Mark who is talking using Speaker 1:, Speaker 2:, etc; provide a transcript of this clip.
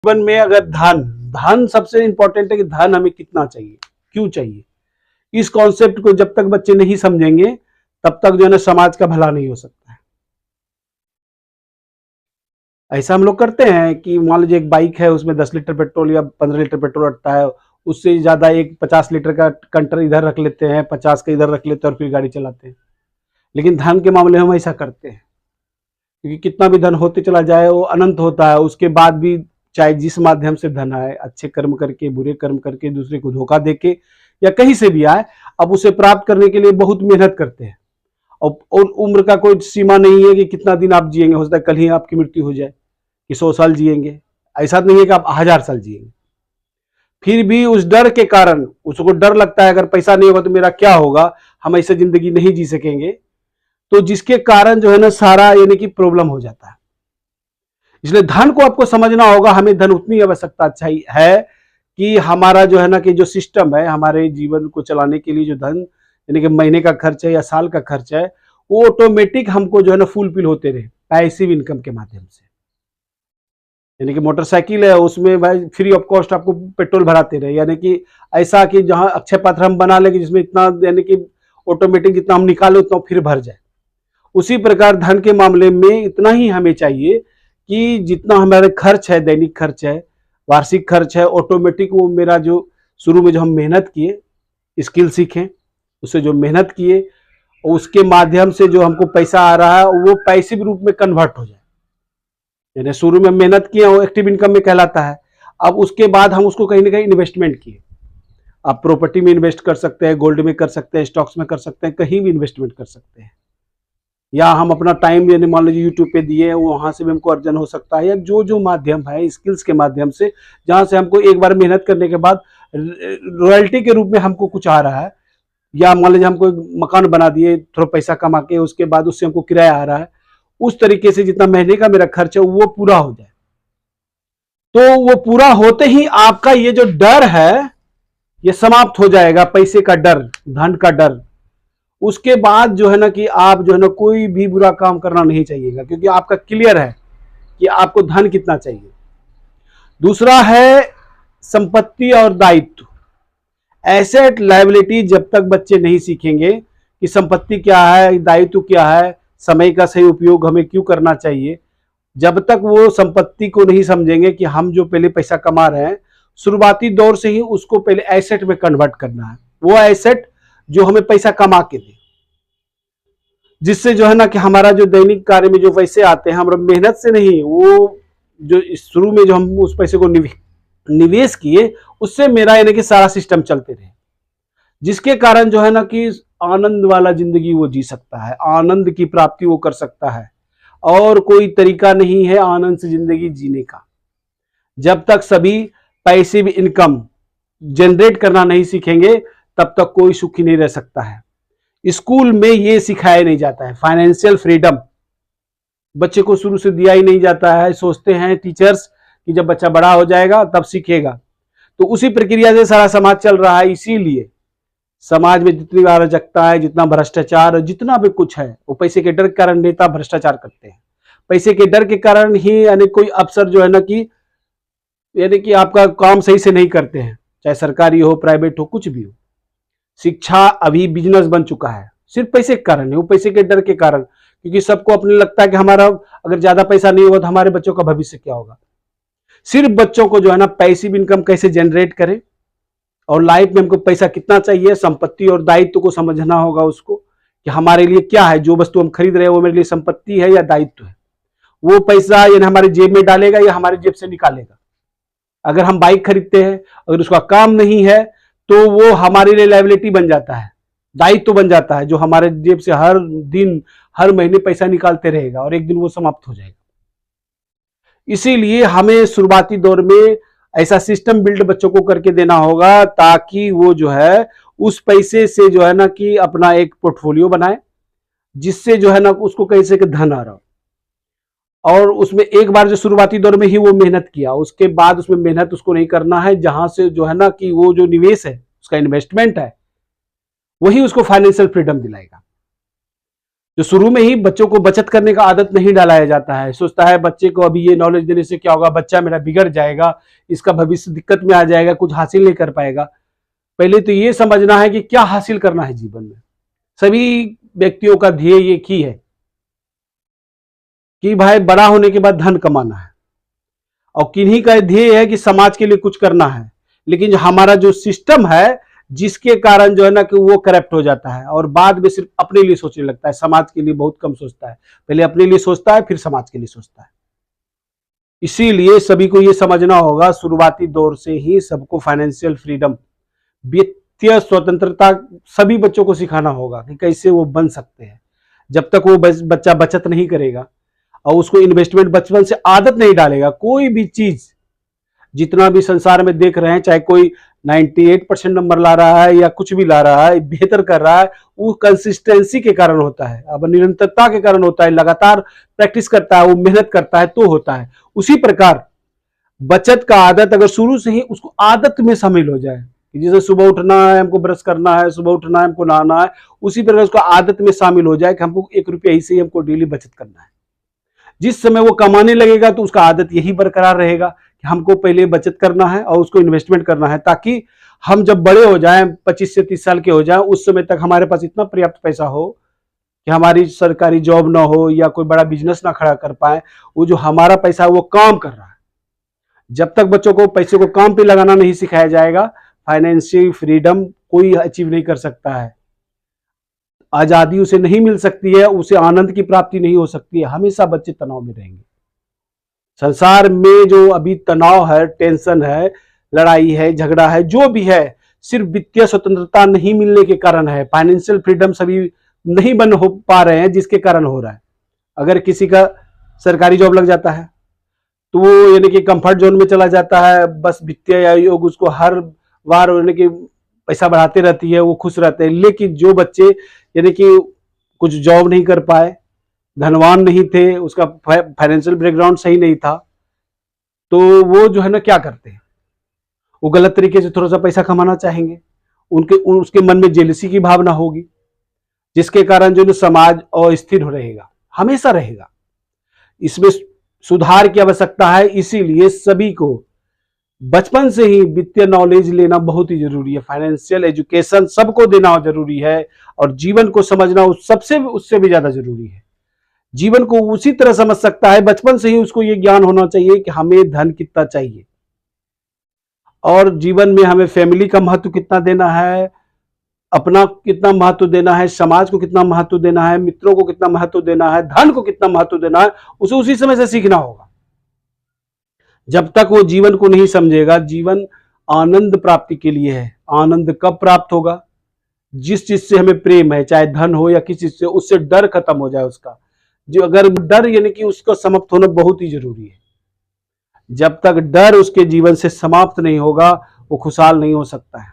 Speaker 1: जीवन में अगर धन धन सबसे इंपॉर्टेंट है कि धन हमें कितना चाहिए, क्यों चाहिए। इस कॉन्सेप्ट को जब तक बच्चे नहीं समझेंगे तब तक जो है ना समाज का भला नहीं हो सकता है। ऐसा हम लोग करते हैं कि मान लीजिए एक बाइक है, उसमें 10 लीटर पेट्रोल या 15 लीटर पेट्रोल अटता है, उससे ज्यादा एक 50 लीटर का कंटर इधर रख लेते हैं, 50 का इधर रख लेते हैं और फिर गाड़ी चलाते हैं। लेकिन धन के मामले में हम ऐसा करते हैं, क्योंकि कितना भी धन होते चला जाए वो अनंत होता है। उसके बाद भी चाहे जिस माध्यम से धन आए, अच्छे कर्म करके, बुरे कर्म करके, दूसरे को धोखा देके या कहीं से भी आए, अब उसे प्राप्त करने के लिए बहुत मेहनत करते हैं। और उम्र का कोई सीमा नहीं है कि कितना दिन आप जिएंगे। हो सकता है कल ही आपकी मृत्यु हो जाए, कि 100 साल जिएंगे, ऐसा नहीं है कि आप 1000 साल जिएंगे। फिर भी उस डर के कारण, उसको डर लगता है अगर पैसा नहीं होगा तो मेरा क्या होगा, हम ऐसे जिंदगी नहीं जी सकेंगे, तो जिसके कारण जो है ना सारा यानी कि प्रॉब्लम हो जाता है। इसलिए धन को आपको समझना होगा। हमें धन उतनी आवश्यकता चाहिए है कि हमारा जो है ना कि जो सिस्टम है, हमारे जीवन को चलाने के लिए जो धन यानी कि महीने का खर्च है या साल का खर्च है, वो ऑटोमेटिक हमको जो है ना फुलफिल होते रहे पैसिव इनकम के माध्यम से। यानी कि मोटरसाइकिल है, उसमें भाई फ्री ऑफ कॉस्ट आपको पेट्रोल भराते रहे, यानी कि ऐसा कि जहां अक्षय पात्र हम बना लेंगे जिसमें इतना यानी कि ऑटोमेटिक जितना हम निकाले उतना फिर भर जाए। उसी प्रकार धन के मामले में इतना ही हमें चाहिए कि जितना हमारे खर्च है, दैनिक खर्च है, वार्षिक खर्च है, ऑटोमेटिक वो मेरा जो शुरू में जो हम मेहनत किए, स्किल सीखें, उससे जो मेहनत किए उसके माध्यम से जो हमको पैसा आ रहा है वो पैसिव रूप में कन्वर्ट हो जाए। यानी शुरू में मेहनत किए वो एक्टिव इनकम में कहलाता है। अब उसके बाद हम उसको कहीं ना कहीं इन्वेस्टमेंट किए। आप प्रॉपर्टी में इन्वेस्ट कर सकते हैं, गोल्ड में कर सकते हैं, स्टॉक्स में कर सकते हैं, कहीं भी इन्वेस्टमेंट कर सकते हैं। या हम अपना टाइम यानी मान लीजिए यूट्यूब पे दिए, वहां से भी हमको अर्जन हो सकता है, या जो जो माध्यम है स्किल्स के माध्यम से, जहां से हमको एक बार मेहनत करने के बाद रॉयल्टी के रूप में हमको कुछ आ रहा है। या मान लीजिए हमको एक मकान बना दिए थोड़ा पैसा कमा के, उसके बाद उससे हमको किराया आ रहा है, उस तरीके से जितना महीने का मेरा खर्च है वो पूरा हो जाए। तो वो पूरा होते ही आपका ये जो डर है ये समाप्त हो जाएगा, पैसे का डर, धन का डर। उसके बाद जो है ना कि आप जो है ना कोई भी बुरा काम करना नहीं चाहिएगा, क्योंकि आपका क्लियर है कि आपको धन कितना चाहिए। दूसरा है संपत्ति और दायित्व। एसेट लायबिलिटी जब तक बच्चे नहीं सीखेंगे कि संपत्ति क्या है, दायित्व क्या है, समय का सही उपयोग हमें क्यों करना चाहिए, जब तक वो संपत्ति को नहीं समझेंगे कि हम जो पहले पैसा कमा रहे हैं, शुरुआती दौर से ही उसको पहले एसेट में कन्वर्ट करना है। वो एसेट जो हमें पैसा कमा के दे, जिससे जो है ना कि हमारा जो दैनिक कार्य में जो पैसे आते हैं हमारा मेहनत से नहीं, वो जो शुरू में जो हम उस पैसे को निवेश किए उससे मेरा यानी कि सारा सिस्टम चलते रहे, जिसके कारण जो है ना कि आनंद वाला जिंदगी वो जी सकता है, आनंद की प्राप्ति वो कर सकता है। और कोई तरीका नहीं है आनंद से जिंदगी जीने का जब तक सभी पैसिव इनकम जनरेट करना नहीं सीखेंगे, तब तक कोई सुखी नहीं रह सकता है। स्कूल में ये सिखाया नहीं जाता है, फाइनेंशियल फ्रीडम बच्चे को शुरू से दिया ही नहीं जाता है। सोचते हैं टीचर्स कि जब बच्चा बड़ा हो जाएगा तब सीखेगा, तो उसी प्रक्रिया से सारा समाज चल रहा है। इसीलिए समाज में जितनी अराजकता है, जितना भ्रष्टाचार, जितना भी कुछ है, वो पैसे के डर के कारण नेता भ्रष्टाचार करते हैं। पैसे के डर के कारण ही यानी कोई अफसर जो है ना कि यानी कि आपका काम सही से नहीं करते हैं, चाहे सरकारी हो, प्राइवेट हो, कुछ भी हो। शिक्षा अभी बिजनेस बन चुका है, सिर्फ पैसे के कारण है, वो पैसे के डर के कारण, क्योंकि सबको अपने लगता है कि हमारा अगर ज्यादा पैसा नहीं होगा तो हमारे बच्चों का भविष्य क्या होगा। सिर्फ बच्चों को जो है ना पैसिव इनकम कैसे जनरेट करें और लाइफ में हमको पैसा कितना चाहिए, संपत्ति और दायित्व को समझना होगा उसको, कि हमारे लिए क्या है, जो वस्तु हम खरीद रहे हैं वो मेरे लिए संपत्ति है या दायित्व है। वो पैसा यानी हमारे जेब में डालेगा या हमारे जेब से निकालेगा। अगर हम बाइक खरीदते हैं, अगर उसका काम नहीं है तो वो हमारे लिए लायबिलिटी बन जाता है, दायित्व बन जाता है, जो हमारे जेब से हर दिन हर महीने पैसा निकालते रहेगा और एक दिन वो समाप्त हो जाएगा। इसीलिए हमें शुरुआती दौर में ऐसा सिस्टम बिल्ड बच्चों को करके देना होगा, ताकि वो जो है उस पैसे से जो है ना कि अपना एक पोर्टफोलियो बनाए, जिससे जो है ना उसको कैसे कि धन आ रहा हो। और उसमें एक बार जो शुरुआती दौर में ही वो मेहनत किया, उसके बाद उसमें मेहनत उसको नहीं करना है, जहां से जो है ना कि वो जो निवेश है, उसका इन्वेस्टमेंट है, वही उसको फाइनेंशियल फ्रीडम दिलाएगा। तो शुरू में ही बच्चों को बचत करने का आदत नहीं डालाया जाता है। सोचता है बच्चे को अभी ये नॉलेज देने से क्या होगा, बच्चा मेरा बिगड़ जाएगा, इसका भविष्य दिक्कत में आ जाएगा, कुछ हासिल नहीं कर पाएगा। पहले तो ये समझना है कि क्या हासिल करना है जीवन में। सभी व्यक्तियों का ध्येय एक ही है कि भाई बड़ा होने के बाद धन कमाना है, और किन्हीं का ध्येय है कि समाज के लिए कुछ करना है। लेकिन हमारा जो सिस्टम है, जिसके कारण जो है ना कि वो करप्ट हो जाता है और बाद में सिर्फ अपने लिए सोचने लगता है, समाज के लिए बहुत कम सोचता है। पहले अपने लिए सोचता है, फिर समाज के लिए सोचता है। इसीलिए सभी को ये समझना होगा, शुरुआती दौर से ही सबको फाइनेंशियल फ्रीडम, वित्तीय स्वतंत्रता सभी बच्चों को सिखाना होगा कि कैसे वो बन सकते हैं। जब तक वो बच्चा बचत नहीं करेगा और उसको इन्वेस्टमेंट बचपन से आदत नहीं डालेगा, कोई भी चीज जितना भी संसार में देख रहे हैं, चाहे कोई 98% नंबर ला रहा है या कुछ भी ला रहा है, बेहतर कर रहा है, वो कंसिस्टेंसी के कारण होता है, अब निरंतरता के कारण होता है, लगातार प्रैक्टिस करता है, वो मेहनत करता है तो होता है। उसी प्रकार बचत का आदत अगर शुरू से ही उसको आदत में शामिल हो जाए, जैसे सुबह उठना है हमको, ब्रश करना है, सुबह उठना है हमको, नहाना है, उसी प्रकार उसको आदत में शामिल हो जाए कि हमको 1 रुपया ही से ही हमको डेली बचत करना है। जिस समय वो कमाने लगेगा तो उसका आदत यही बरकरार रहेगा कि हमको पहले बचत करना है और उसको इन्वेस्टमेंट करना है, ताकि हम जब बड़े हो जाएं, 25 से 30 साल के हो जाएं, उस समय तक हमारे पास इतना पर्याप्त पैसा हो कि हमारी सरकारी जॉब ना हो या कोई बड़ा बिजनेस ना खड़ा कर पाए, वो जो हमारा पैसा है वो काम कर रहा है। जब तक बच्चों को पैसे को काम पे लगाना नहीं सिखाया जाएगा, फाइनेंशियल फ्रीडम कोई अचीव नहीं कर सकता है। आजादी उसे नहीं मिल सकती है, उसे आनंद की प्राप्ति नहीं हो सकती है। हमेशा बच्चे तनाव में रहेंगे। संसार में जो अभी तनाव है, टेंशन है, लड़ाई है, झगड़ा है, जो भी है, सिर्फ वित्तीय स्वतंत्रता नहीं मिलने के कारण है। फाइनेंशियल फ्रीडम सभी नहीं बन हो पा रहे हैं, जिसके कारण हो रहा है। अगर किसी का सरकारी जॉब लग जाता है तो वो यानी कि कंफर्ट जोन में चला जाता है, बस वित्तीय आयोग उसको हर बार यानी कि पैसा बढ़ाते रहती है, वो खुश रहते हैं। लेकिन जो बच्चे यानी कि कुछ जॉब नहीं कर पाए, धनवान नहीं थे, उसका फाइनेंशियल बैकग्राउंड सही नहीं था, तो वो जो है ना क्या करते हैं, वो गलत तरीके से थोड़ा सा पैसा कमाना चाहेंगे। उसके मन में जेलसी की भावना होगी, जिसके कारण जो समाज अस्थिर रहेगा, हमेशा रहेगा। इसमें सुधार की आवश्यकता है। इसीलिए सभी को बचपन से ही वित्तीय नॉलेज लेना बहुत ही जरूरी है। फाइनेंशियल एजुकेशन सबको देना जरूरी है, और जीवन को समझना उससे भी ज्यादा जरूरी है। जीवन को उसी तरह समझ सकता है, बचपन से ही उसको ये ज्ञान होना चाहिए कि हमें धन कितना चाहिए, और जीवन में हमें फैमिली का महत्व कितना देना है, अपना कितना महत्व देना है, समाज को कितना महत्व देना है, मित्रों को कितना महत्व देना है, धन को कितना महत्व देना है, उसे उसी समय से सीखना होगा। जब तक वो जीवन को नहीं समझेगा, जीवन आनंद प्राप्ति के लिए है। आनंद कब प्राप्त होगा? जिस चीज से हमें प्रेम है, चाहे धन हो या किसी चीज से, उससे डर खत्म हो जाए उसका। जो अगर डर यानी कि उसका समाप्त होना बहुत ही जरूरी है। जब तक डर उसके जीवन से समाप्त नहीं होगा, वो खुशहाल नहीं हो सकता है।